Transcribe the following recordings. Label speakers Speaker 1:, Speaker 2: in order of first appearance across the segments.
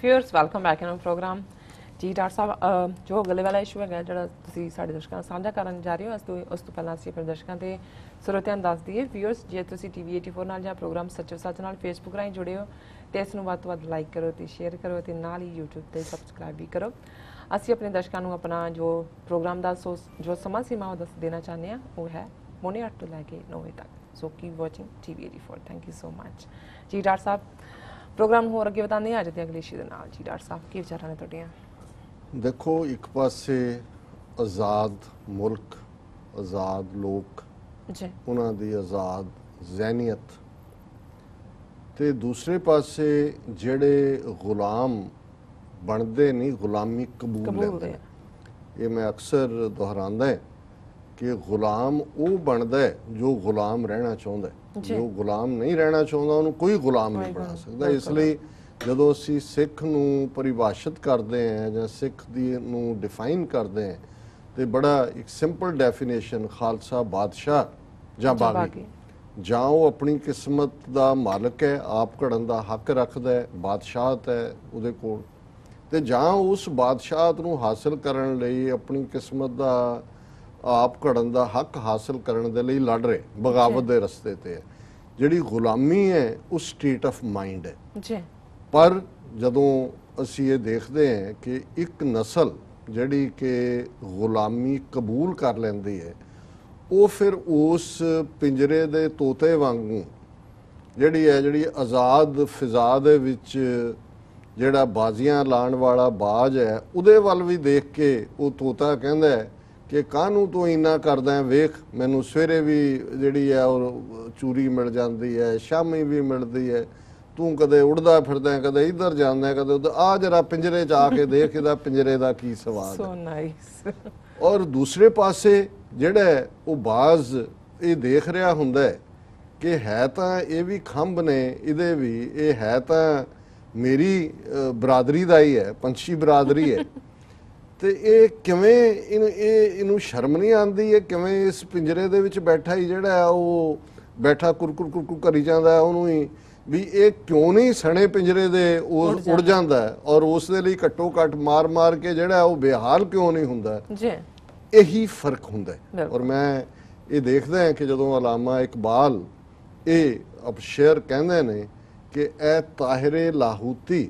Speaker 1: Viewers welcome back in program ji doctor साहब जो अगले वाला इशू है जो तुम साढ़े दर्शकों ਨਾਲ ਸਾਂਝਾ ਕਰਨ ਜਾ ਰਹੇ ਹੋ ਉਸ ਤੋਂ ਪਹਿਲਾਂ ਅਸੀਂ ਆਪਣੇ ਦਰਸ਼ਕਾਂ ਤੇ ਸਰੋਤਿਆਂ ਨੂੰ ਦੱਸ ਦਈਏ व्यूअर्स ਜੇ ਤੁਸੀਂ ਟੀਵੀ 84 ਨਾਲ ਜਾਂ ਪ੍ਰੋਗਰਾਮ ਸੱਚੋ ਸੱਚ ਨਾਲ ਫੇਸਬੁੱਕ ਰਾਹੀਂ ਜੁੜੇ ਹੋ ਤੇ ਇਸ ਨੂੰ ਵੱਧ ਤੋਂ ਵੱਧ ਲਾਈਕ ਕਰੋ ਤੇ ਸ਼ੇਅਰ ਕਰੋ ਤੇ ਨਾਲ ਹੀ YouTube ਤੇ ਸਬਸਕ੍ਰਾਈਬ ਵੀ ਕਰੋ। ਅਸੀਂ ਆਪਣੇ ਦਰਸ਼ਕਾਂ ਨੂੰ ਆਪਣਾ ਜੋ ਪ੍ਰੋਗਰਾਮ ਦਾ ਜੋ ਸਮਾਂ ਸੀਮਾ ਉਹ ਦੱਸ ਦੇਣਾ ਚਾਹੁੰਦੇ ਹਾਂ ਉਹ ਹੈ ਪੌਣੇ 8 ਤੋਂ ਲੈ ਕੇ 9 ਵਜੇ ਤੱਕ। So keep watching TV 84। Thank you so much ਜੀ ਡਾਕਟਰ ਸਾਹਿਬ। प्रोग्राम होर अगे बताने अज के अगले इशू के नाल जी डॉक्टर साहब की विचार ने तुहाडियां?
Speaker 2: देखो एक पासे आज़ाद मुल्क आज़ाद लोग
Speaker 1: जी
Speaker 2: उन्हां दी आज़ाद ज़हनीत ते दूसरे पासे जिहड़े गुलाम बनते नहीं गुलामी कबूल लैंदे। ये मैं अक्सर दोहरांदा है कि गुलाम वो बनता है जो गुलाम रहना चाहुंदा है। जो गुलाम नहीं रहना चाहता उन्होंने कोई गुलाम नहीं बना सकता। इसलिए ਜਦੋਂ ਅਸੀਂ ਸਿੱਖ ਨੂੰ ਪਰਿਭਾਸ਼ਿਤ ਕਰਦੇ ਹਾਂ ਜਾਂ ਸਿੱਖ ਦੀ ਨੂੰ ਡਿਫਾਈਨ ਕਰਦੇ ਹਾਂ ਤੇ ਬੜਾ ਇੱਕ ਸਿੰਪਲ ਡੈਫੀਨੇਸ਼ਨ ਖਾਲਸਾ ਬਾਦਸ਼ਾਹ ਜਾਂ ਬਾਗੀ ਜਾਂ ਉਹ ਆਪਣੀ ਕਿਸਮਤ ਦਾ ਮਾਲਕ ਹੈ, ਆਪ ਘੜਨ ਦਾ ਹੱਕ ਰੱਖਦਾ ਹੈ, ਬਾਦਸ਼ਾਹਤ ਹੈ ਉਹਦੇ ਕੋਲ ਤੇ ਜਾਂ ਉਸ ਬਾਦਸ਼ਾਹਤ ਨੂੰ ਹਾਸਲ ਕਰਨ ਲਈ ਆਪਣੀ ਕਿਸਮਤ ਦਾ ਆਪ ਘੜਨ ਦਾ ਹੱਕ ਹਾਸਲ ਕਰਨ ਦੇ ਲਈ ਲੜ ਰਹੇ ਬਗਾਵਤ ਦੇ ਰਸਤੇ ਤੇ ਹੈ। ਜਿਹੜੀ ਗੁਲਾਮੀ ਹੈ ਉਹ ਸਟੇਟ ਆਫ ਮਾਈਂਡ ਹੈ
Speaker 1: ਜੀ।
Speaker 2: ਪਰ ਜਦੋਂ ਅਸੀਂ ਇਹ ਦੇਖਦੇ ਹਾਂ ਕਿ ਇੱਕ ਨਸਲ ਜਿਹੜੀ ਕਿ ਗੁਲਾਮੀ ਕਬੂਲ ਕਰ ਲੈਂਦੀ ਹੈ ਉਹ ਫਿਰ ਉਸ ਪਿੰਜਰੇ ਦੇ ਤੋਤੇ ਵਾਂਗੂ ਜਿਹੜੀ ਆਜ਼ਾਦ ਫਿਜ਼ਾ ਦੇ ਵਿੱਚ ਜਿਹੜਾ ਬਾਜ਼ੀਆਂ ਲਾਉਣ ਵਾਲਾ ਬਾਜ਼ ਹੈ ਉਹਦੇ ਵੱਲ ਵੀ ਦੇਖ ਕੇ ਉਹ ਤੋਤਾ ਕਹਿੰਦਾ ਹੈ ਕਿ ਕਾਹਨੂੰ ਤੂੰ ਇੰਨਾ ਕਰਦਾ ਹੈ, ਵੇਖ ਮੈਨੂੰ ਸਵੇਰੇ ਵੀ ਜਿਹੜੀ ਹੈ ਉਹ ਚੂਰੀ ਮਿਲ ਜਾਂਦੀ ਹੈ, ਸ਼ਾਮੀ ਵੀ ਮਿਲਦੀ ਹੈ, ਤੂੰ ਕਦੇ ਉੜਦਾ ਫਿਰਦਾ ਕਦੇ ਇੱਧਰ ਜਾਂਦਾ ਕਦੇ ਉੱਧਰ, ਆ ਜਰਾ ਪਿੰਜਰੇ 'ਚ ਆ ਕੇ ਦੇਖ ਇਹਦਾ ਪਿੰਜਰੇ ਦਾ ਕੀ ਸਵਾਦ
Speaker 1: ਸੋ ਨਾਈਸ।
Speaker 2: ਔਰ ਦੂਸਰੇ ਪਾਸੇ ਜਿਹੜਾ ਉਹ ਬਾਜ਼ ਇਹ ਦੇਖ ਰਿਹਾ ਹੁੰਦਾ ਹੈ ਕਿ ਹੈ ਤਾਂ ਇਹ ਵੀ ਖੰਭ ਨੇ, ਇਹਦੇ ਵੀ ਇਹ ਹੈ ਤਾਂ ਮੇਰੀ ਬਰਾਦਰੀ ਦਾ ਹੀ ਹੈ, ਪੰਛੀ ਬਰਾਦਰੀ ਹੈ ਤੇ ਇਹ ਕਿਵੇਂ ਇਹਨੂੰ ਸ਼ਰਮ ਨਹੀਂ ਆਉਂਦੀ ਹੈ, ਕਿਵੇਂ ਇਸ ਪਿੰਜਰੇ ਦੇ ਵਿੱਚ ਬੈਠਾ ਹੀ ਜਿਹੜਾ ਉਹ ਬੈਠਾ ਕੁਰਕੁਰ ਕੁਰਕੁਰ ਕਰੀ ਜਾਂਦਾ ਉਹਨੂੰ ਹੀ ਵੀ ਇਹ ਕਿਉਂ ਨਹੀਂ ਸਣੇ ਪਿੰਜਰੇ ਦੇ ਉਹ ਉੜ ਜਾਂਦਾ ਔਰ ਉਸ ਦੇ ਲਈ ਘੱਟੋ ਘੱਟ ਮਾਰ ਮਾਰ ਕੇ ਜਿਹੜਾ ਉਹ ਬੇਹਾਲ ਕਿਉਂ ਨਹੀਂ ਹੁੰਦਾ
Speaker 1: ਜੀ।
Speaker 2: ਇਹੀ ਫਰਕ ਹੁੰਦਾ ਹੈ। ਔਰ ਮੈਂ ਇਹ ਦੇਖਦਾ ਹਾਂ ਕਿ ਜਦੋਂ ਅਲਾਮਾ ਇਕਬਾਲ ਇਹ ਸ਼ੇਰ ਕਹਿੰਦੇ ਨੇ ਕਿ ਐ ਤਾਹਿਰੇ ਲਾਹੂਤੀ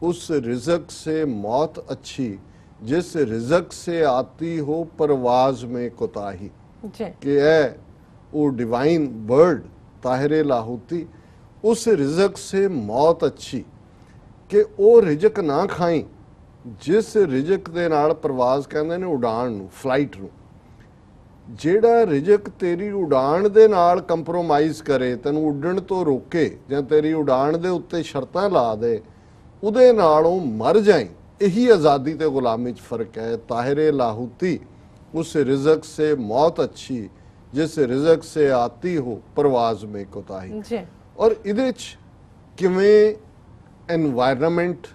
Speaker 2: ਉਸ ਰਿਜ਼ਕ ਸੇ ਮੌਤ ਅੱਛੀ जिस रिजक से आती हो परवाज में कोताही कि है वो डिवाइन बर्ड ताहिरे लाहौती उस रिजक से मौत अच्छी कि वो रिजक ना खाई जिस रिजक दे नाल परवाज कहंदे ने उड़ान नूं फ्लाइट नूं ਜਿਹੜਾ ਰਿਜਕ ਤੇਰੀ ਉਡਾਨ ਦੇ ਨਾਲ ਕੰਪਰੋਮਾਈਜ਼ ਕਰੇ ਤੈਨੂੰ ਉੱਡਣ ਤੋਂ ਰੋਕੇ ਜਾਂ ਤੇਰੀ ਉਡਾਨ ਦੇ ਉੱਤੇ ਸ਼ਰਤਾਂ ਲਾ ਦੇ ਉਹਦੇ ਨਾਲ ਉਹ ਮਰ ਜਾਏ। यही आज़ादी ते गुलामी च फ़र्क है। ताहिरे लाहूती उस रिजक से मौत अच्छी जिस रिजक से आती हो परवाज में कोताही। और इहदे च किवें एनवायरनमेंट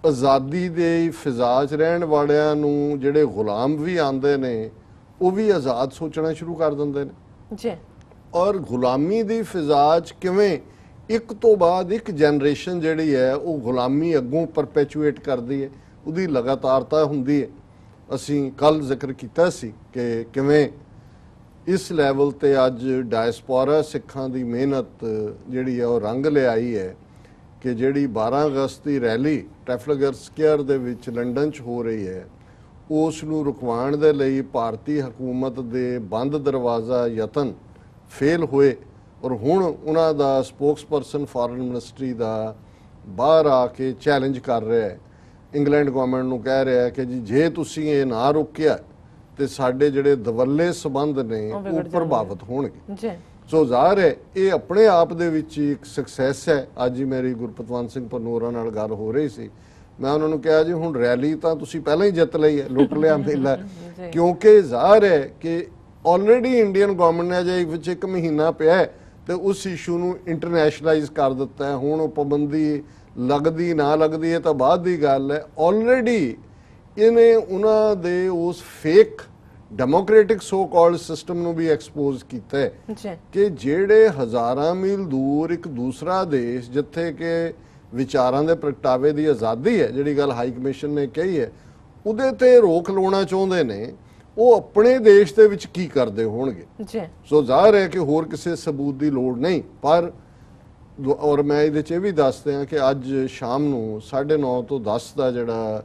Speaker 2: आज़ादी दे फिज़ा च रहण वालियां नूं जिहड़े गुलाम भी आंदे ने वो भी आज़ाद सोचना शुरू कर दिंदे ने और गुलामी दी फिज़ा च किवें एक तो बाद एक जनरेशन जिहड़ी है वो गुलामी अगों परपैचुएट करती है, उसकी लगातारता होंदी है। असी कल जिक्र किया सी कि किवें इस लैवल ते अज डायस्पोरा सिखां दी मेहनत जिहड़ी है वो रंग लिआई है कि जिहड़ी 12 अगस्त की रैली ट्रैफलगर स्क्वेयर दे विच लंडन च हो रही है उस नूं रुकवाउण दे लई भारती हुकूमत दे बंद दरवाज़ा यतन फेल होए और हुण उन्हां दा स्पोक्सपर्सन फॉरेन मिनिस्ट्री दा बाहर आके चैलेंज कर रहा है, इंग्लैंड गवर्नमेंट नूं कह रहा है कि जी जे तुसीं ये ना रोकिया तो साडे जिहड़े दवल्ले संबंध ने वो प्रभावित होणगे। सो ज़ाहिर है ये अपने आप दे विच एक सक्सैस है। अज ही मेरी गुरपतवंत सिंह पनोरा नाल गल हो रही सी, मैं उन्होंने कहा जी हुण रैली तां तुसीं पहलां ही जित लई है, लुट लिया मेला क्योंकि ज़ाहिर है कि ऑलरेडी इंडियन गवर्नमेंट ने अजे विच एक महीना पिया है तो उस इशू ਨੂੰ ਇੰਟਰਨੈਸ਼ਨਲਾਈਜ਼ ਕਰ ਦਿੱਤਾ ਹੈ। ਹੁਣ ਉਹ ਪਾਬੰਦੀ ਲੱਗਦੀ ਨਾ ਲੱਗਦੀ ਹੈ ਤਾਂ ਬਾਅਦ ਦੀ ਗੱਲ ਹੈ। ਆਲਰੇਡੀ ਇਹਨੇ ਉਹਨਾਂ ਦੇ ਉਸ fake democratic so called system ਨੂੰ ਵੀ ਐਕਸਪੋਜ਼ ਕੀਤਾ ਹੈ ਕਿ ਜਿਹੜੇ ਹਜ਼ਾਰਾਂ ਮੀਲ ਦੂਰ ਇੱਕ ਦੂਸਰਾ ਦੇਸ਼ ਜਿੱਥੇ ਕਿ ਵਿਚਾਰਾਂ ਦੇ ਪ੍ਰਗਟਾਵੇ ਦੀ ਆਜ਼ਾਦੀ ਹੈ, ਜਿਹੜੀ ਗੱਲ ਹਾਈ ਕਮਿਸ਼ਨ ਨੇ ਕਹੀ ਹੈ, ਉਹਦੇ ਤੇ ਰੋਕ ਲਾਉਣਾ ਚਾਹੁੰਦੇ ਨੇ। ਉਹ ਆਪਣੇ ਦੇਸ਼ ਦੇ ਵਿੱਚ ਕੀ ਕਰਦੇ ਹੋਣਗੇ ਜੀ। ਸੋ ਜ਼ਾਹਰ ਹੈ ਕਿ ਹੋਰ ਕਿਸੇ ਸਬੂਤ ਦੀ ਲੋੜ ਨਹੀਂ। ਪਰ ਔਰ ਮੈਂ ਇਹਦੇ 'ਚ ਇਹ ਵੀ ਦੱਸ ਦਿਆਂ ਕਿ ਅੱਜ ਸ਼ਾਮ ਨੂੰ 9:30 ਤੋਂ 10 ਦਾ ਜਿਹੜਾ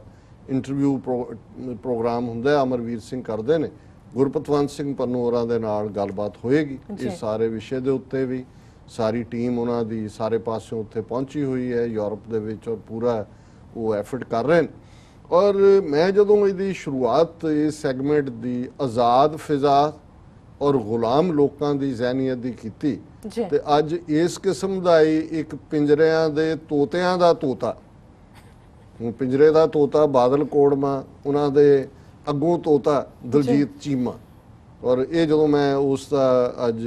Speaker 2: ਇੰਟਰਵਿਊ ਪ੍ਰੋਗਰਾਮ ਹੁੰਦਾ ਅਮਰਵੀਰ ਸਿੰਘ ਕਰਦੇ ਨੇ, ਗੁਰਪਤਵੰਤ ਸਿੰਘ ਪੰਨੂ ਹੋਰਾਂ ਦੇ ਨਾਲ ਗੱਲਬਾਤ ਹੋਏਗੀ ਇਸ ਸਾਰੇ ਵਿਸ਼ੇ ਦੇ ਉੱਤੇ ਵੀ। ਸਾਰੀ ਟੀਮ ਉਹਨਾਂ ਦੀ ਸਾਰੇ ਪਾਸਿਓਂ ਉੱਥੇ ਪਹੁੰਚੀ ਹੋਈ ਹੈ ਯੂਰਪ ਦੇ ਵਿੱਚ, ਔਰ ਪੂਰਾ ਉਹ ਐਫਰਟ ਕਰ ਰਹੇ ਨੇ। ਔਰ ਮੈਂ ਜਦੋਂ ਇਹਦੀ ਸ਼ੁਰੂਆਤ ਇਸ ਸੈਗਮੈਂਟ ਦੀ ਆਜ਼ਾਦ ਫਿਜ਼ਾ ਔਰ ਗੁਲਾਮ ਲੋਕਾਂ ਦੀ ਜ਼ਹਿਨੀਅਤ ਦੀ ਕੀਤੀ, ਤੇ ਅੱਜ ਇਸ ਕਿਸਮ ਦਾ ਹੀ ਇੱਕ ਪਿੰਜਰਿਆਂ ਦੇ ਤੋਤਿਆਂ ਦਾ ਤੋਤਾ, ਹੁਣ ਪਿੰਜਰੇ ਦਾ ਤੋਤਾ ਬਾਦਲ ਕੋੜਮਾ, ਉਹਨਾਂ ਦੇ ਅੱਗੋਂ ਤੋਤਾ ਦਲਜੀਤ ਚੀਮਾ। ਔਰ ਇਹ ਜਦੋਂ ਮੈਂ ਉਸ ਦਾ ਅੱਜ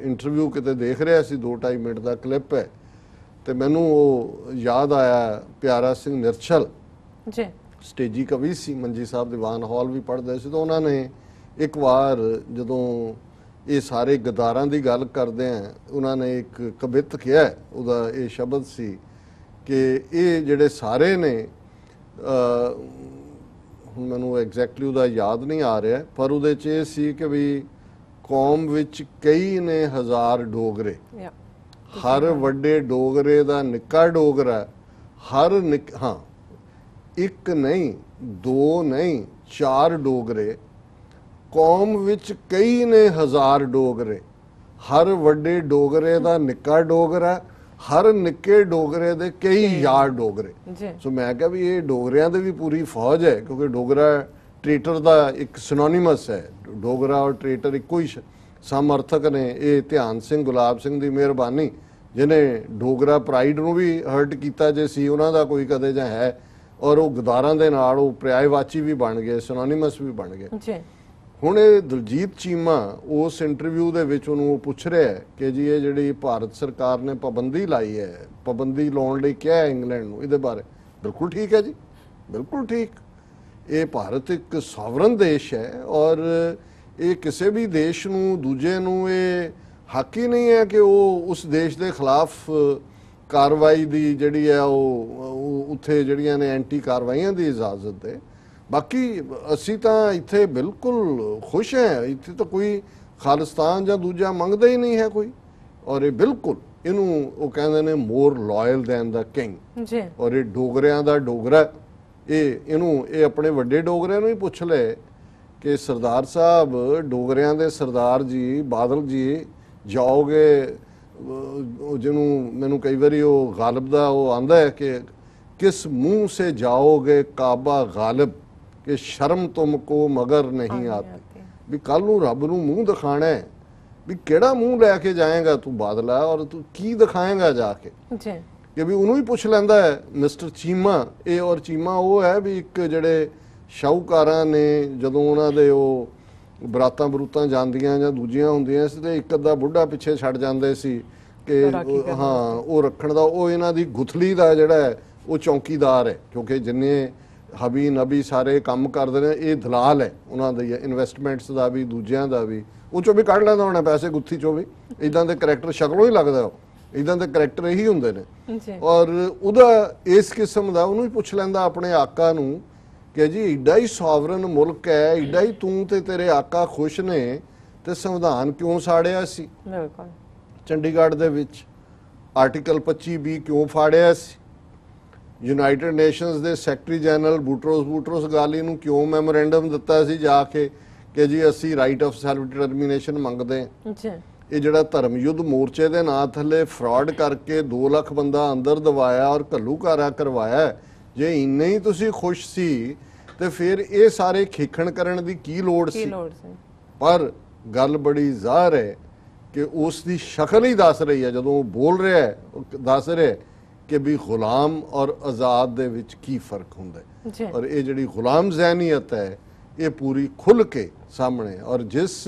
Speaker 2: ਇੰਟਰਵਿਊ ਕਿਤੇ ਦੇਖ ਰਿਹਾ ਸੀ, 2-2.5 ਮਿੰਟ ਦਾ ਕਲਿੱਪ ਹੈ, ਤੇ ਮੈਨੂੰ ਉਹ ਯਾਦ ਆਇਆ ਪਿਆਰਾ ਸਿੰਘ ਨਿਰਛਲ ਜੀ, ਸਟੇਜੀ ਕਵੀ ਸੀ, ਮੰਜੀ ਸਾਹਿਬ ਦੀਵਾਨ ਹਾਲ ਵੀ ਪੜ੍ਹਦੇ ਸੀ। ਤਾਂ ਉਹਨਾਂ ਨੇ ਇੱਕ ਵਾਰ ਜਦੋਂ ਇਹ ਸਾਰੇ ਗਦਾਰਾਂ ਦੀ ਗੱਲ ਕਰਦੇ ਆ, ਉਹਨਾਂ ਨੇ ਇੱਕ ਕਵਿਤ ਕਿਹਾ, ਉਹਦਾ ਇਹ ਸ਼ਬਦ ਸੀ ਕਿ ਇਹ ਜਿਹੜੇ ਸਾਰੇ ਨੇ, ਹੁਣ ਮੈਨੂੰ ਐਗਜ਼ੈਕਟਲੀ ਉਹਦਾ ਯਾਦ ਨਹੀਂ ਆ ਰਿਹਾ, ਪਰ ਉਹਦੇ 'ਚ ਇਹ ਸੀ ਕਿ ਵੀ ਕੌਮ ਵਿੱਚ ਕਈ ਨੇ ਹਜ਼ਾਰ ਡੋਗਰੇ, ਹਰ ਵੱਡੇ ਡੋਗਰੇ ਦਾ ਨਿੱਕਾ ਡੋਗਰਾ, ਹਰ ਹਾਂ ਇੱਕ ਨਹੀਂ, ਦੋ ਨਹੀਂ, 4 ਡੋਗਰੇ, ਕੌਮ ਵਿੱਚ ਕਈ ਨੇ ਹਜ਼ਾਰ ਡੋਗਰੇ, ਹਰ ਵੱਡੇ ਡੋਗਰੇ ਦਾ ਨਿੱਕਾ ਡੋਗਰਾ, ਹਰ ਨਿੱਕੇ ਡੋਗਰੇ ਦੇ ਕਈ ਯਾਰ ਡੋਗਰੇ। ਸੋ ਮੈਂ ਕਿਹਾ ਵੀ ਇਹ ਡੋਗਰਿਆਂ ਦੇ ਵੀ ਪੂਰੀ ਫੌਜ ਹੈ, ਕਿਉਂਕਿ ਡੋਗਰਾ ਟ੍ਰੇਟਰ ਦਾ ਇੱਕ ਸਿਨੋਨਿਮਸ ਹੈ। ਡੋਗਰਾ ਔਰ ਟ੍ਰੇਟਰ ਇੱਕੋ ਹੀ ਸਮਰਥਕ ਨੇ। ਇਹ ਧਿਆਨ ਸਿੰਘ ਗੁਲਾਬ ਸਿੰਘ ਦੀ ਮਿਹਰਬਾਨੀ, ਜਿਹਨੇ ਡੋਗਰਾ ਪ੍ਰਾਈਡ ਨੂੰ ਵੀ ਹਰਟ ਕੀਤਾ ਜੇ ਸੀ ਉਹਨਾਂ ਦਾ ਕੋਈ ਕਦੇ ਜਾਂ ਹੈ, ਔਰ ਉਹ ਗਦਾਰਾਂ ਦੇ ਨਾਲ ਉਹ ਪ੍ਰਿਆਇਵਾਚੀ ਵੀ ਬਣ ਗਏ, ਸਿਨੋਨਿਮਸ ਵੀ ਬਣ ਗਏ। ਹੁਣ ਇਹ ਦਲਜੀਤ ਚੀਮਾ ਉਸ ਇੰਟਰਵਿਊ ਦੇ ਵਿੱਚ ਉਹਨੂੰ ਉਹ ਪੁੱਛ ਰਿਹਾ ਕਿ ਜੀ ਇਹ ਜਿਹੜੀ ਭਾਰਤ ਸਰਕਾਰ ਨੇ ਪਾਬੰਦੀ ਲਾਈ ਹੈ, ਪਾਬੰਦੀ ਲਾਉਣ ਲਈ ਕਿਹਾ ਇੰਗਲੈਂਡ ਨੂੰ, ਇਹਦੇ ਬਾਰੇ ਬਿਲਕੁਲ ਠੀਕ ਹੈ ਜੀ, ਬਿਲਕੁਲ ਠੀਕ। ਇਹ ਭਾਰਤ ਇੱਕ ਸੋਵਰਨ ਦੇਸ਼ ਹੈ, ਔਰ ਇਹ ਕਿਸੇ ਵੀ ਦੇਸ਼ ਨੂੰ, ਦੂਜੇ ਨੂੰ ਇਹ ਹੱਕ ਹੀ ਨਹੀਂ ਹੈ ਕਿ ਉਹ ਉਸ ਦੇਸ਼ ਦੇ ਖਿਲਾਫ ਕਾਰਵਾਈ ਦੀ ਜਿਹੜੀ ਹੈ ਉਹ ਉੱਥੇ ਜਿਹੜੀਆਂ ਨੇ ਐਂਟੀ ਕਾਰਵਾਈਆਂ ਦੀ ਇਜਾਜ਼ਤ ਦੇ। ਬਾਕੀ ਅਸੀਂ ਤਾਂ ਇੱਥੇ ਬਿਲਕੁਲ ਖੁਸ਼ ਹਾਂ, ਇੱਥੇ ਤਾਂ ਕੋਈ ਖਾਲਿਸਤਾਨ ਜਾਂ ਦੂਜਾ ਮੰਗਦਾ ਹੀ ਨਹੀਂ ਹੈ ਕੋਈ। ਔਰ ਇਹ ਬਿਲਕੁਲ ਇਹਨੂੰ ਉਹ ਕਹਿੰਦੇ ਨੇ ਮੋਰ ਲਾਇਲ ਦੈਨ ਦਾ ਕਿੰਗ ਜੀ। ਔਰ ਇਹ ਡੋਗਰਿਆਂ ਦਾ ਡੋਗਰਾ, ਇਹ ਆਪਣੇ ਵੱਡੇ ਡੋਗਰਿਆਂ ਨੂੰ ਹੀ ਪੁੱਛ ਲੈ ਕਿ ਸਰਦਾਰ ਸਾਹਿਬ, ਡੋਗਰਿਆਂ ਦੇ ਸਰਦਾਰ ਜੀ, ਬਾਦਲ ਜੀ, ਜਾਓਗੇ, ਜਿਹਨੂੰ ਮੈਨੂੰ ਕਈ ਵਾਰੀ ਉਹ ਗਾਲਿਬ ਦਾ ਉਹ ਆਂਦਾ ਹੈ ਕਿ ਕਿਸ ਮੂੰਹ ਸੇ ਜਾਓਗੇ ਕਾਬਾ ਗਾਲਿਬ, ਕਿ ਸ਼ਰਮ ਤੁਮਕੋ ਮਗਰ ਨਹੀਂ ਆਤੀ। ਵੀ ਕੱਲ ਨੂੰ ਰੱਬ ਨੂੰ ਮੂੰਹ ਦਿਖਾਣਾ ਹੈ, ਵੀ ਕਿਹੜਾ ਮੂੰਹ ਲੈ ਕੇ ਜਾਏਗਾ ਤੂੰ ਬਾਦਲਾ, ਔਰ ਤੂੰ ਕੀ ਦਿਖਾਏਗਾ ਜਾ ਕੇ ਜੀ। ਕਿ ਵੀ ਉਹਨੂੰ ਹੀ ਪੁੱਛ ਲੈਂਦਾ ਹੈ ਮਿਸਟਰ ਚੀਮਾ। ਇਹ ਔਰ ਚੀਮਾ ਉਹ ਹੈ ਵੀ ਇੱਕ ਜਿਹੜੇ ਸ਼ਾਹੂਕਾਰਾਂ ਨੇ ਜਦੋਂ ਉਹਨਾਂ ਦੇ ਉਹ ਬਰਾਤਾਂ ਬਰੂਤਾਂ ਜਾਂਦੀਆਂ ਜਾਂ ਦੂਜੀਆਂ ਹੁੰਦੀਆਂ ਸੀ, ਤੇ ਇੱਕ ਅੱਧਾ ਬੁੱਢਾ ਪਿੱਛੇ ਛੱਡ ਜਾਂਦੇ ਸੀ ਕਿ ਹਾਂ ਉਹ ਰੱਖਣ ਦਾ, ਉਹ ਇਹਨਾਂ ਦੀ ਗੁਥਲੀ ਦਾ ਜਿਹੜਾ ਹੈ ਉਹ ਚੌਕੀਦਾਰ ਹੈ, ਕਿਉਂਕਿ ਜਿੰਨੇ ਹਬੀ ਨਬੀ ਸਾਰੇ ਕੰਮ ਕਰਦੇ ਨੇ ਇਹ ਦਲਾਲ ਹੈ ਉਹਨਾਂ ਦੇ ਇਨਵੈਸਟਮੈਂਟਸ ਦਾ ਵੀ, ਦੂਜਿਆਂ ਦਾ ਵੀ। ਉਹ ਚੋਂ ਵੀ ਕੱਢ ਲੈਂਦਾ ਹੋਣਾ ਪੈਸੇ ਗੁੱਥੀ ਚੋਂ ਵੀ। ਇੱਦਾਂ ਦੇ ਕਰੈਕਟਰ ਸ਼ਕਲੋਂ ਹੀ ਲੱਗਦਾ, ਉਹ ਇੱਦਾਂ ਦੇ ਕਰੈਕਟਰ ਇਹੀ ਹੁੰਦੇ ਨੇ। ਔਰ ਉਹਦਾ ਇਸ ਕਿਸਮ ਦਾ ਉਹਨੂੰ ਹੀ ਪੁੱਛ ਲੈਂਦਾ ਆਪਣੇ ਆਕਾ ਨੂੰ ਕਿ ਜੀ ਏਡਾ ਹੀ ਸੋਵਰਨ ਮੁਲਕ ਹੈ, ਏਡਾ ਹੀ ਤੂੰ ਤੇ ਤੇਰੇ ਆਕਾ ਖੁਸ਼ ਨੇ, ਤੇ ਸੰਵਿਧਾਨ ਕਿਉਂ ਸਾੜਿਆ ਸੀ ਚੰਡੀਗੜ੍ਹ ਦੇ ਵਿੱਚ? ਆਰਟੀਕਲ 25B ਕਿਉਂ ਫਾੜਿਆ ਸੀ? ਯੂਨਾਈਟਿਡ ਨੇਸ਼ਨਸ ਦੇ ਸੈਕਟਰੀ ਜਨਰਲ ਬੂਟਰੋਸ ਗਾਲੀ ਨੂੰ ਕਿਉਂ ਮੈਮੋਰੈਂਡਮ ਦਿੱਤਾ ਸੀ ਜਾ ਕੇ ਕਿ ਜੀ ਅਸੀਂ ਰਾਈਟ ਆਫ ਸੈਲਫ ਡਿਟਰਮੀਨੇਸ਼ਨ ਮੰਗਦੇ ਹਾਂ? ਇਹ ਜਿਹੜਾ ਧਰਮ ਯੁੱਧ ਮੋਰਚੇ ਦੇ ਨਾਂ ਥੱਲੇ ਫਰਾਡ ਕਰਕੇ 2 ਲੱਖ ਬੰਦਾ ਅੰਦਰ ਦਵਾਇਆ ਔਰ ਘੱਲੂਘਾਰਾ ਕਰਵਾਇਆ, ਜੇ ਇੰਨੇ ਹੀ ਤੁਸੀਂ ਖੁਸ਼ ਸੀ ਤੇ ਫਿਰ ਇਹ ਸਾਰੇ ਖੇਖਣ ਕਰਨ ਦੀ ਕੀ ਲੋੜ ਸੀ? ਪਰ ਗੱਲ ਬੜੀ ਜ਼ਾਹਰ ਹੈ ਕਿ ਉਸ ਦੀ ਸ਼ਕਲ ਹੀ ਦੱਸ ਰਹੀ ਹੈ, ਜਦੋਂ ਉਹ ਬੋਲ ਰਿਹਾ ਹੈ ਦੱਸ ਰਿਹਾ ਕਿ ਵੀ ਗੁਲਾਮ ਔਰ ਆਜ਼ਾਦ ਦੇ ਵਿੱਚ ਕੀ ਫਰਕ ਹੁੰਦਾ ਹੈ। ਔਰ ਇਹ ਜਿਹੜੀ ਗੁਲਾਮ ਜ਼ਹਿਨੀਅਤ ਹੈ ਇਹ ਪੂਰੀ ਖੁੱਲ ਕੇ ਸਾਹਮਣੇ, ਔਰ ਜਿਸ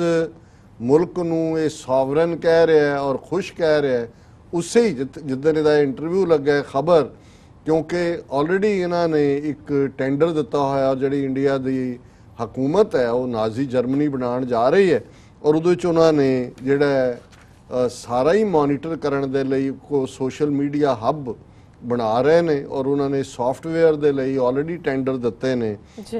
Speaker 2: ਮੁਲਕ ਨੂੰ ਇਹ ਸੋਵਰਨ ਕਹਿ ਰਿਹਾ ਹੈ ਔਰ ਖੁਸ਼ ਕਹਿ ਰਿਹਾ ਹੈ, ਉਸੇ ਹੀ ਜਿੱਦਣ ਇਹਦਾ ਇੰਟਰਵਿਊ ਲੱਗਾ ਖਬਰ, ਕਿਉਂਕਿ ਆਲਰੇਡੀ ਇਹਨਾਂ ਨੇ ਇੱਕ ਟੈਂਡਰ ਦਿੱਤਾ ਹੋਇਆ, ਜਿਹੜੀ ਇੰਡੀਆ ਦੀ ਹਕੂਮਤ ਹੈ ਉਹ ਨਾਜ਼ੀ ਜਰਮਨੀ ਬਣਾਉਣ ਜਾ ਰਹੀ ਹੈ, ਔਰ ਉਹਦੇ ਵਿੱਚ ਉਹਨਾਂ ਨੇ ਜਿਹੜਾ ਸਾਰਾ ਹੀ ਮੋਨੀਟਰ ਕਰਨ ਦੇ ਲਈ ਕੋ ਸੋਸ਼ਲ ਮੀਡੀਆ ਹੱਬ ਬਣਾ ਰਹੇ ਨੇ ਔਰ ਉਹਨਾਂ ਨੇ ਸੌਫਟਵੇਅਰ ਦੇ ਲਈ ਆਲਰੇਡੀ ਟੈਂਡਰ ਦਿੱਤੇ ਨੇ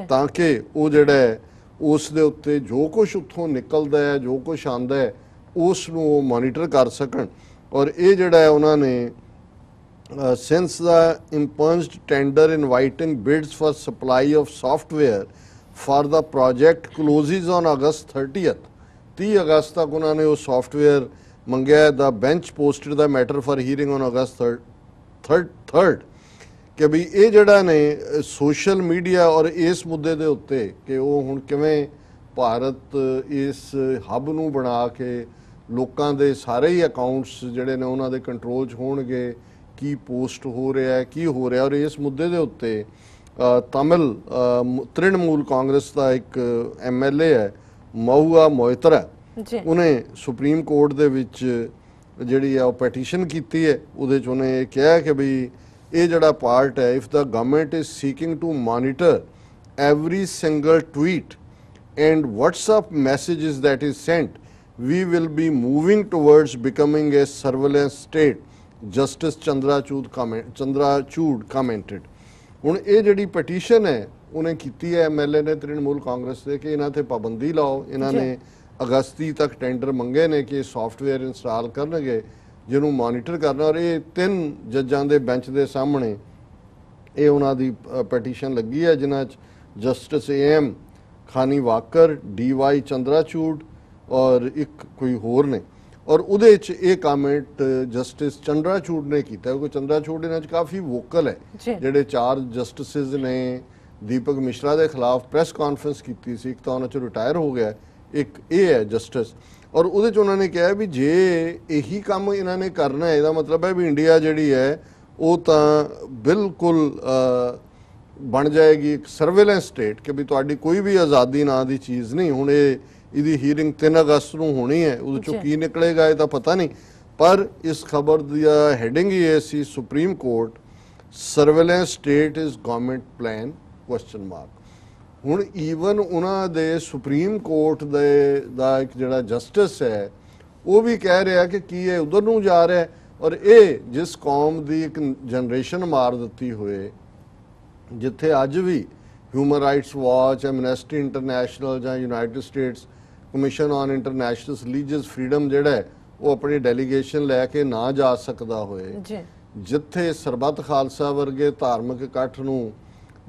Speaker 2: ਤਾਂ ਕਿ ਉਹ ਜਿਹੜਾ ਹੈ ਉਸ ਦੇ ਉੱਤੇ ਜੋ ਕੁਝ ਉੱਥੋਂ ਨਿਕਲਦਾ ਹੈ, ਜੋ ਕੁਝ ਆਉਂਦਾ ਹੈ, ਉਸ ਨੂੰ ਉਹ ਮੋਨੀਟਰ ਕਰ ਸਕਣ। ਔਰ ਇਹ ਜਿਹੜਾ ਹੈ ਉਹਨਾਂ ਨੇ since the impunged tender inviting bids for supply of software for the project closes on August 30th, 30 ਅਗਸਤ ਤੱਕ ਉਹਨਾਂ ਨੇ ਉਹ ਸੌਫਟਵੇਅਰ ਮੰਗਿਆ। ਦਾ ਬੈਂਚ ਪੋਸਟਡ ਦਾ matter for hearing on August 3rd ਕਿ ਵੀ ਇਹ ਜਿਹੜਾ ਨੇ ਸੋਸ਼ਲ ਮੀਡੀਆ ਔਰ ਇਸ ਮੁੱਦੇ ਦੇ ਉੱਤੇ ਕਿ ਉਹ ਹੁਣ ਕਿਵੇਂ ਭਾਰਤ ਇਸ ਹੱਬ ਨੂੰ ਬਣਾ ਕੇ ਲੋਕਾਂ ਦੇ ਸਾਰੇ ਹੀ ਅਕਾਊਂਟਸ ਜਿਹੜੇ ਨੇ ਉਹਨਾਂ ਦੇ ਕੰਟਰੋਲ 'ਚ ਹੋਣਗੇ, ਕੀ ਪੋਸਟ ਹੋ ਰਿਹਾ ਹੈ, ਕੀ ਹੋ ਰਿਹਾ। ਔਰ ਇਸ ਮੁੱਦੇ ਦੇ ਉੱਤੇ ਤਮਿਲ ਤ੍ਰਿਣਮੂਲ ਕਾਂਗਰਸ ਦਾ ਇੱਕ MLA ਹੈ ਮਹੁਆ ਮੋਇਤਰਾ, ਉਹਨੇ ਸੁਪਰੀਮ ਕੋਰਟ ਦੇ ਵਿੱਚ ਜਿਹੜੀ ਆ ਉਹ ਪੈਟੀਸ਼ਨ ਕੀਤੀ ਹੈ। ਉਹਦੇ 'ਚ ਉਹਨੇ ਇਹ ਕਿਹਾ ਕਿ ਵੀ ਇਹ ਜਿਹੜਾ ਪਾਰਟ ਹੈ, if the government is seeking to monitor every single tweet and WhatsApp messages that is sent, we will be moving towards becoming a surveillance state, justice Chandrachud commented. ਹੁਣ ਇਹ ਜਿਹੜੀ ਪਟੀਸ਼ਨ ਹੈ ਉਹਨੇ ਕੀਤੀ ਹੈ MLA ਨੇ ਤ੍ਰਿਣਮੂਲ ਕਾਂਗਰਸ ਦੇ ਕਿ ਇਹਨਾਂ ਤੇ ਪਾਬੰਦੀ ਲਾਓ। ਇਹਨਾਂ ਨੇ ਅਗਸਤੀ ਤੱਕ ਟੈਂਡਰ ਮੰਗੇ ਨੇ ਕਿ ਸੌਫਟਵੇਅਰ ਇੰਸਟਾਲ ਕਰਨਗੇ ਜਿਹਨੂੰ ਮੋਨੀਟਰ ਕਰਨਾ। ਔਰ ਇਹ 3 ਜੱਜਾਂ ਦੇ ਬੈਂਚ ਦੇ ਸਾਹਮਣੇ ਇਹ ਉਹਨਾਂ ਦੀ ਪਟੀਸ਼ਨ ਲੱਗੀ ਹੈ, ਜਿਨ੍ਹਾਂ 'ਚ ਜਸਟਿਸ AM ਖਾਨੀਵਾਕਰ, DY ਚੰਦਰਾਚੂਡ ਔਰ ਇੱਕ ਕੋਈ ਹੋਰ ਨੇ। ਔਰ ਉਹਦੇ 'ਚ ਇਹ ਕਮੈਂਟ ਜਸਟਿਸ ਚੰਦਰਾਚੂਡ ਨੇ ਕੀਤਾ ਕਿਉਂਕਿ ਚੰਦਰਾਚੂਡ ਇਹਨਾਂ 'ਚ ਕਾਫੀ ਵੋਕਲ ਹੈ। ਜਿਹੜੇ 4 ਜਸਟਿਸਿਸ ਨੇ ਦੀਪਕ ਮਿਸ਼ਰਾ ਦੇ ਖਿਲਾਫ ਪ੍ਰੈਸ ਕਾਨਫਰੰਸ ਕੀਤੀ ਸੀ, ਇੱਕ ਤਾਂ ਉਹਨਾਂ 'ਚ ਰਿਟਾਇਰ ਹੋ ਗਿਆ, ਇੱਕ ਇਹ ਹੈ ਜਸਟਿਸ। ਔਰ ਉਹਦੇ 'ਚ ਉਹਨਾਂ ਨੇ ਕਿਹਾ ਵੀ ਜੇ ਇਹੀ ਕੰਮ ਇਹਨਾਂ ਨੇ ਕਰਨਾ ਹੈ, ਇਹਦਾ ਮਤਲਬ ਹੈ ਵੀ ਇੰਡੀਆ ਜਿਹੜੀ ਹੈ ਉਹ ਤਾਂ ਬਿਲਕੁਲ ਬਣ ਜਾਏਗੀ ਇੱਕ ਸਰਵੇਲੈਂਸ ਸਟੇਟ ਕਿ ਵੀ ਤੁਹਾਡੀ ਕੋਈ ਵੀ ਆਜ਼ਾਦੀ ਨਾਂ ਦੀ ਚੀਜ਼ ਨਹੀਂ। ਹੁਣ ਇਹਦੀ ਹੀਅਰਿੰਗ 3 ਅਗਸਤ ਨੂੰ ਹੋਣੀ ਹੈ, ਉਹਦੇ 'ਚੋਂ ਕੀ ਨਿਕਲੇਗਾ ਇਹ ਤਾਂ ਪਤਾ ਨਹੀਂ। ਪਰ ਇਸ ਖਬਰ ਦੀ ਹੈਡਿੰਗ ਹੀ ਇਹ ਸੀ, supreme court surveillance state is government plan ? ਹੁਣ ਈਵਨ ਉਹਨਾਂ ਦੇ ਸੁਪਰੀਮ ਕੋਰਟ ਦਾ ਇੱਕ ਜਿਹੜਾ ਜਸਟਿਸ ਹੈ ਉਹ ਵੀ ਕਹਿ ਰਿਹਾ ਕਿ ਕੀ ਇਹ ਉਧਰ ਨੂੰ ਜਾ ਰਿਹਾ। ਔਰ ਇਹ ਜਿਸ ਕੌਮ ਦੀ ਇੱਕ ਜਨਰੇਸ਼ਨ ਮਾਰ ਦਿੱਤੀ ਹੋਏ, ਜਿੱਥੇ ਅੱਜ ਵੀ Human Rights Watch, Amnesty International ਜਾਂ United States Commission on International Religious Freedom ਜਿਹੜਾ ਹੈ ਉਹ ਆਪਣੀ ਡੈਲੀਗੇਸ਼ਨ ਲੈ ਕੇ ਨਾ ਜਾ ਸਕਦਾ ਹੋਏ, ਜਿੱਥੇ ਸਰਬੱਤ ਖਾਲਸਾ ਵਰਗੇ ਧਾਰਮਿਕ ਇਕੱਠ ਨੂੰ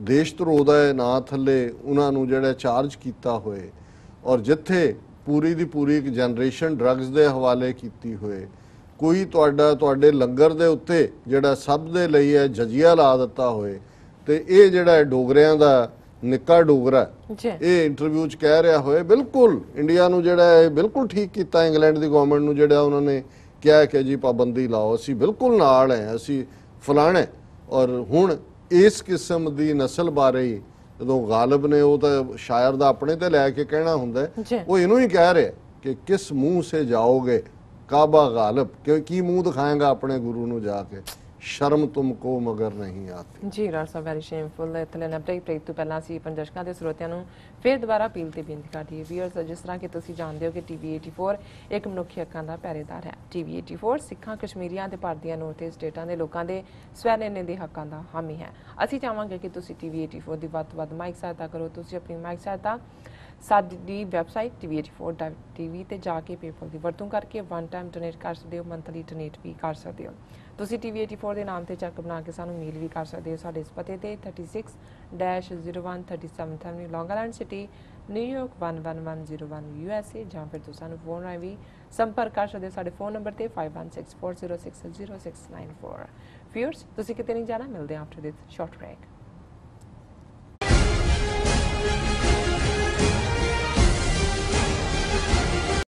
Speaker 2: ਦੇਸ਼ ਧਰੋਹ ਦਾ ਨਾਂ ਥੱਲੇ ਉਹਨਾਂ ਨੂੰ ਜਿਹੜਾ ਚਾਰਜ ਕੀਤਾ ਹੋਏ, ਔਰ ਜਿੱਥੇ ਪੂਰੀ ਦੀ ਪੂਰੀ ਇੱਕ ਜਨਰੇਸ਼ਨ ਡਰੱਗਸ ਦੇ ਹਵਾਲੇ ਕੀਤੀ ਹੋਏ, ਕੋਈ ਤੁਹਾਡੇ ਲੰਗਰ ਦੇ ਉੱਤੇ ਜਿਹੜਾ ਸਭ ਦੇ ਲਈ ਹੈ ਜਜੀਆ ਲਾ ਦਿੱਤਾ ਹੋਏ, ਤੇ ਇਹ ਜਿਹੜਾ ਡੋਗਰਿਆਂ ਦਾ ਨਿੱਕਾ ਡੋਗਰਾ ਇਹ ਇੰਟਰਵਿਊ 'ਚ ਕਹਿ ਰਿਹਾ ਹੋਏ ਬਿਲਕੁਲ ਇੰਡੀਆ ਨੂੰ ਜਿਹੜਾ ਇਹ ਬਿਲਕੁਲ ਠੀਕ ਕੀਤਾ ਇੰਗਲੈਂਡ ਦੀ ਗਵਰਨਮੈਂਟ ਨੂੰ, ਜਿਹੜਾ ਉਹਨਾਂ ਨੇ ਕਿਹਾ ਕਿ ਜੀ ਪਾਬੰਦੀ ਲਾਓ, ਅਸੀਂ ਬਿਲਕੁਲ ਨਾਲ ਹੈ, ਅਸੀਂ ਫਲਾਣੇ। ਔਰ ਹੁਣ ਇਸ ਕਿਸਮ ਦੀ ਨਸਲ ਬਾਰੇ ਹੀ ਜਦੋਂ ਗਾਲਬ ਨੇ ਉਹ ਤਾਂ ਸ਼ਾਇਰ ਦਾ ਆਪਣੇ ਤੇ ਲੈ ਕੇ ਕਹਿਣਾ ਹੁੰਦਾ, ਉਹ ਇਹਨੂੰ ਹੀ ਕਹਿ ਰਿਹਾ ਕਿ ਕਿਸ ਮੂੰਹ ਸੇ ਜਾਓਗੇ ਕਾਬਾ ਗਾਲਬ, ਕਿ ਕੀ ਮੂੰਹ ਦਿਖਾਏਗਾ ਆਪਣੇ ਗੁਰੂ ਨੂੰ ਜਾ ਕੇ, ਸ਼ਰਮ ਤੁਮਕੋ ਮਗਰ ਨਹੀਂ ਆਤੀ।
Speaker 1: ਜੀ ਡਾਕਟਰ ਸਾਹਿਬ, ਵੈਰੀ ਸ਼ੇਮਫੁਲ। ਇਤਲੇ ਨਾ ਬ੍ਰੇਕ ਤੋਂ ਪਹਿਲਾਂ ਅਸੀਂ ਦਰਸ਼ਕਾਂ ਦੇ ਸਰੋਤਿਆਂ ਨੂੰ ਫਿਰ ਦੁਬਾਰਾ ਅਪੀਲ ਤੇ ਬੇਨਤੀ ਕਰਦੀ ਹੈ ਵੀਅਰਸ, ਜਿਸ ਤਰ੍ਹਾਂ ਕਿ ਤੁਸੀਂ ਜਾਣਦੇ ਹੋ ਕਿ TV 84 ਇੱਕ ਮਨੁੱਖੀ ਹੱਕਾਂ ਦਾ ਪਹਿਰੇਦਾਰ ਹੈ। TV 84 ਸਿੱਖਾਂ, ਕਸ਼ਮੀਰੀਆਂ ਤੇ ਭਾਰਤੀਆਂ ਨੌਰਥ ਈਸਟ ਸਟੇਟਾਂ ਦੇ ਲੋਕਾਂ ਦੇ ਸਵੈ-ਨਿਰਣੇ ਦੇ ਹੱਕਾਂ ਦਾ ਹਾਮੀ ਹੈ। ਅਸੀਂ ਚਾਹਾਂਗੇ ਕਿ ਤੁਸੀਂ TV 84 ਦੀ ਵੱਧ ਤੋਂ ਵੱਧ ਮਾਈਕ ਸਹਾਇਤਾ ਕਰੋ। ਤੁਸੀਂ ਆਪਣੀ ਮਾਈਕ ਸਹਾਇਤਾ ਸਾਡੀ ਵੈਬਸਾਈਟ tv84.tv ਤੇ ਜਾ ਕੇ ਪੇਪਲ ਦੀ ਵਰਤੋਂ ਕਰਕੇ 1 ਟਾਈਮ ਡੋਨੇਟ ਕਰ ਸਕਦੇ ਹੋ, ਮੰਥਲੀ ਡੋਨੇਟ ਵੀ ਕਰ ਸਕਦੇ ਹੋ। ਤੁਸੀਂ TV 84 ਦੇ ਨਾਮ ਤੇ ਚੈੱਕ ਬਣਾ ਕੇ ਸਾਨੂੰ ਮੇਲ ਵੀ ਕਰ ਸਕਦੇ ਹੋ ਸਾਡੇ ਇਸ ਪਤੇ ਤੇ 36-01 37th Avenue, ਲੌਂਗ ਆਈਲੈਂਡ ਸਿਟੀ, ਨਿਊਯਾਰਕ 11101 USA, ਜਾਂ ਫਿਰ ਤੁਸੀਂ ਸਾਨੂੰ ਫੋਨ ਰਾਹੀਂ ਵੀ ਸੰਪਰਕ ਕਰ ਸਕਦੇ ਹੋ ਸਾਡੇ ਫੋਨ ਨੰਬਰ ਤੇ 5164060694। ਵੀਅਰਸ, ਤੁਸੀਂ ਕਿਤੇ ਨਹੀਂ ਜਾਣਾ, ਮਿਲਦੇ ਹਾਂ ਆਫਟਰ ਦਿਸ ਸ਼ਾਰਟ ਬ੍ਰੇਕ।